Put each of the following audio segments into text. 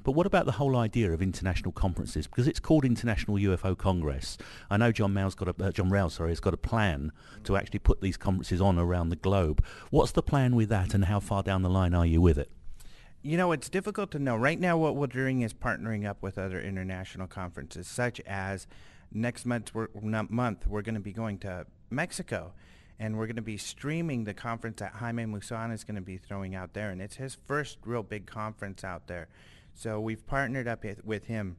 But what about the whole idea of international conferences? Because it's called International UFO Congress. I know John Rouse, sorry, has got a plan to actually put these conferences on around the globe. What's the plan with that, and how far down the line are you with it? You know, it's difficult to know. Right now, what we're doing is partnering up with other international conferences, such as next month we're going to be going to Mexico, and we're going to be streaming the conference that Jaime Maussan is going to be throwing out there, and it's his first real big conference out there. So we've partnered up with him.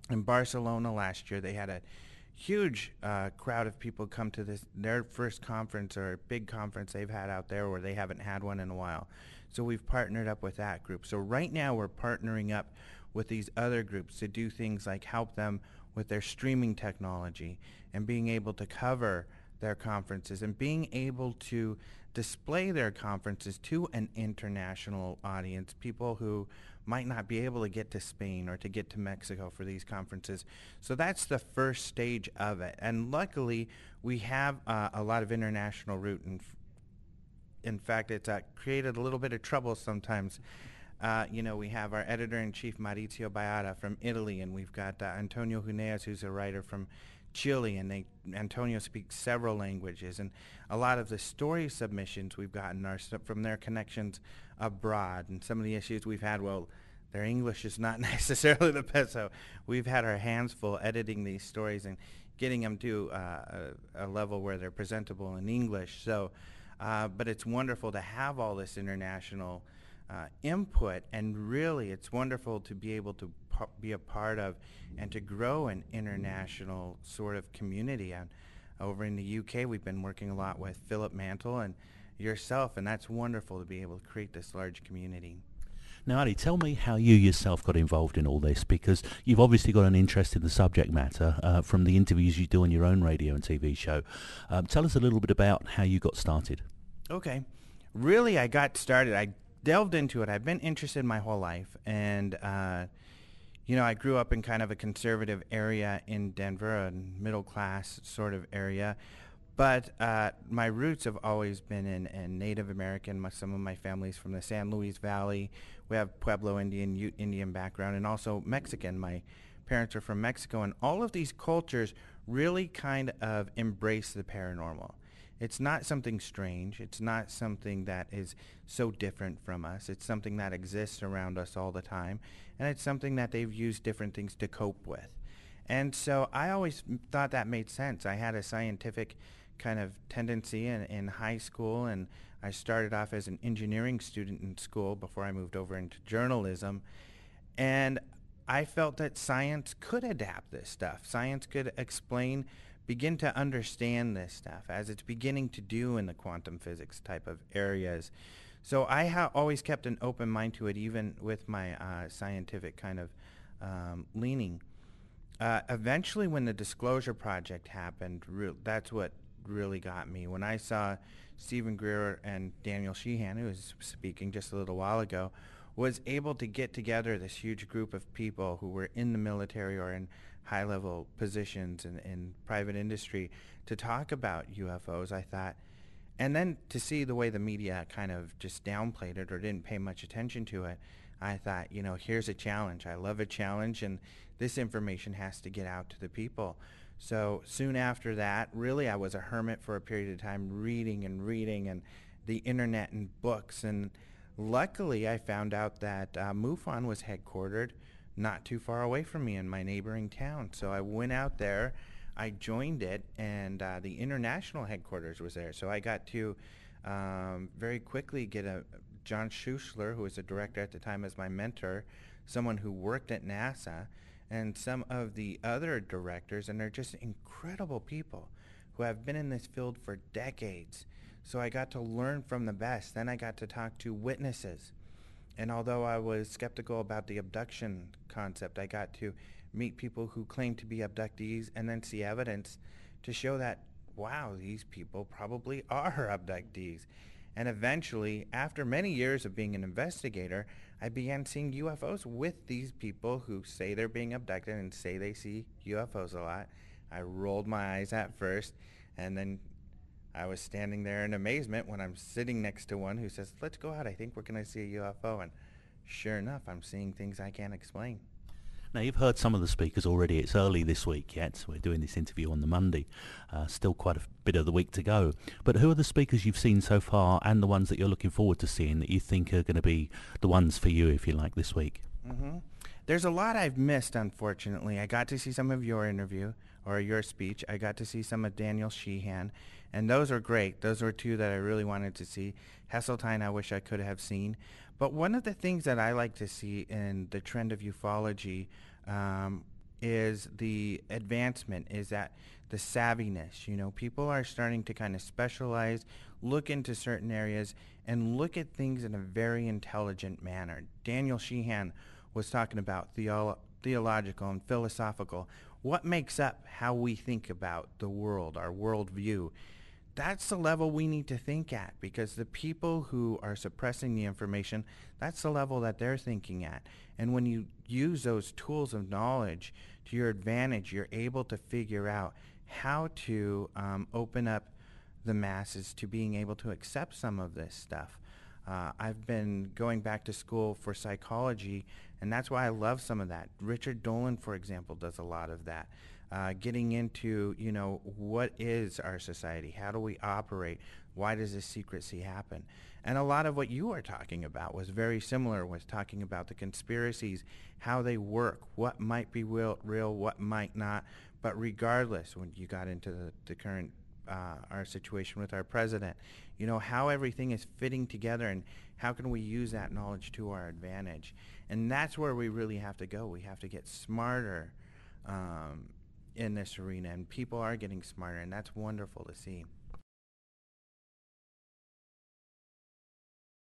In Barcelona last year, they had a huge crowd of people come to their first conference, or big conference they've had out there, where they haven't had one in a while. So we've partnered up with that group. So right now we're partnering up with these other groups to do things like help them with their streaming technology and being able to cover their conferences and being able to display their conferences to an international audience, people who might not be able to get to Spain or to get to Mexico for these conferences. So that's the first stage of it. And luckily, we have a lot of international route. In fact, it's created a little bit of trouble sometimes. We have our editor-in-chief, Maurizio Baiada, from Italy, and we've got Antonio Huneas, who's a writer from Chile, and Antonio speaks several languages. And a lot of the story submissions we've gotten are from their connections abroad, and some of the issues we've had, well, their English is not necessarily the best, so we've had our hands full editing these stories and getting them to a level where they're presentable in English. So, but it's wonderful to have all this international input, and really it's wonderful to be able to be a part of and to grow an international sort of community. And over in the UK, we've been working a lot with Philip Mantle and yourself, and that's wonderful to be able to create this large community. Now, Ali, tell me how you yourself got involved in all this, because you've obviously got an interest in the subject matter from the interviews you do on your own radio and TV show. Tell us a little bit about how you got started. Okay. Really, I got started. I delved into it. I've been interested my whole life, and I grew up in kind of a conservative area in Denver, a middle-class sort of area. But my roots have always been in Native American. Some of my family's from the San Luis Valley. We have Pueblo Indian, Ute Indian background, and also Mexican. My parents are from Mexico, and all of these cultures really kind of embrace the paranormal. It's not something strange. It's not something that is so different from us. It's something that exists around us all the time, and it's something that they've used different things to cope with. And so I always thought that made sense. I had a scientific kind of tendency in high school, and I started off as an engineering student in school before I moved over into journalism. And I felt that science could adapt this stuff. Science could begin to understand this stuff, as it's beginning to do in the quantum physics type of areas. So I always kept an open mind to it, even with my scientific kind of leaning. Eventually, when the Disclosure Project happened, that's what really got me. When I saw Stephen Greer and Daniel Sheehan, who was speaking just a little while ago, was able to get together this huge group of people who were in the military or in high-level positions in private industry to talk about UFOs, I thought, and then to see the way the media kind of just downplayed it or didn't pay much attention to it, I thought, here's a challenge. I love a challenge, and this information has to get out to the people. So soon after that, really, I was a hermit for a period of time, reading and the internet and books. And luckily, I found out that MUFON was headquartered not too far away from me in my neighboring town. So I went out there, I joined it, and the international headquarters was there. So I got to very quickly get John Schuessler, who was the director at the time, as my mentor, someone who worked at NASA, and some of the other directors, and they're just incredible people who have been in this field for decades. So I got to learn from the best. Then I got to talk to witnesses. And although I was skeptical about the abduction concept, I got to meet people who claimed to be abductees and then see evidence to show that, wow, these people probably are abductees. And eventually, after many years of being an investigator, I began seeing UFOs with these people who say they're being abducted and say they see UFOs a lot. I rolled my eyes at first, and then I was standing there in amazement when I'm sitting next to one who says, "Let's go out. I think we're going to see a UFO." And Sure enough, I'm seeing things I can't explain. Now, you've heard some of the speakers already. It's early this week yet, so we're doing this interview on the Monday. Still quite a bit of the week to go. But who are the speakers you've seen so far and the ones that you're looking forward to seeing that you think are going to be the ones for you, if you like, this week? hmm There's a lot I've missed, unfortunately. I got to see some of your interview or your speech. I got to see some of Daniel Sheehan, and those are great. Those were two that I really wanted to see. Heseltine, I wish I could have seen. But one of the things that I like to see in the trend of ufology um, is the advancement, is that the savviness. You know, people are starting to kind of specialize, look into certain areas, and look at things in a very intelligent manner. Daniel Sheehan was talking about theological and philosophical. What makes up how we think about the world, our worldview? That's the level we need to think at, because the people who are suppressing the information, that's the level that they're thinking at. And when you use those tools of knowledge to your advantage, you're able to figure out how to open up the masses to being able to accept some of this stuff. I've been going back to school for psychology, and that's why I love some of that. Richard Dolan, for example, does a lot of that. Getting into, you know, what is our society? How do we operate? Why does this secrecy happen? And a lot of what you are talking about was very similar, was talking about the conspiracies, how they work, what might be real, what might not. But regardless, when you got into the current our situation with our president, you know, how everything is fitting together and how can we use that knowledge to our advantage. And that's where we really have to go. We have to get smarter in this arena, and people are getting smarter, and that's wonderful to see.